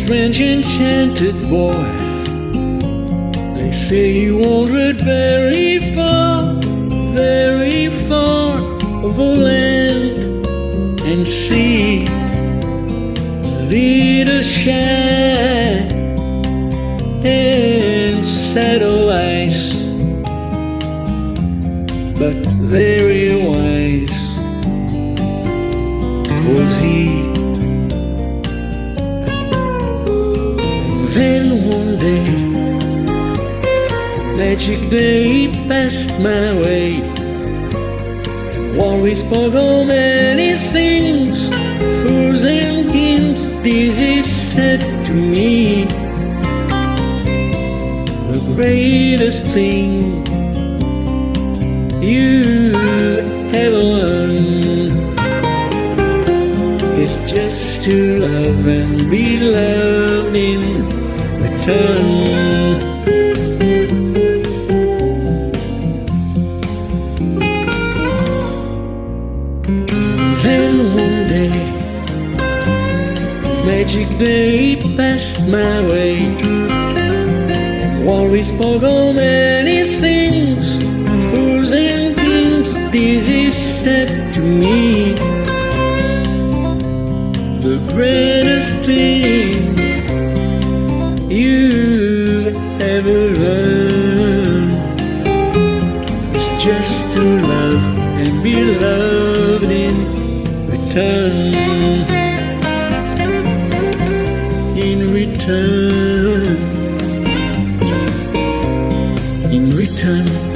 strange enchanted boy. They say you wandered very far, very far over land and sea. Little shy and shadow eyes, but very wise was he. Then one day, magic day passed my way, and worries spoke of many things, fools and kings. This is said to me, the greatest thing you ever learned is just to love and be loved in return. Then one day, magic day passed my way, and worries spoke of many things, fools and kings. This is said to me, the greatest thing you ever learned is just to love and be loved in return. In return, in return.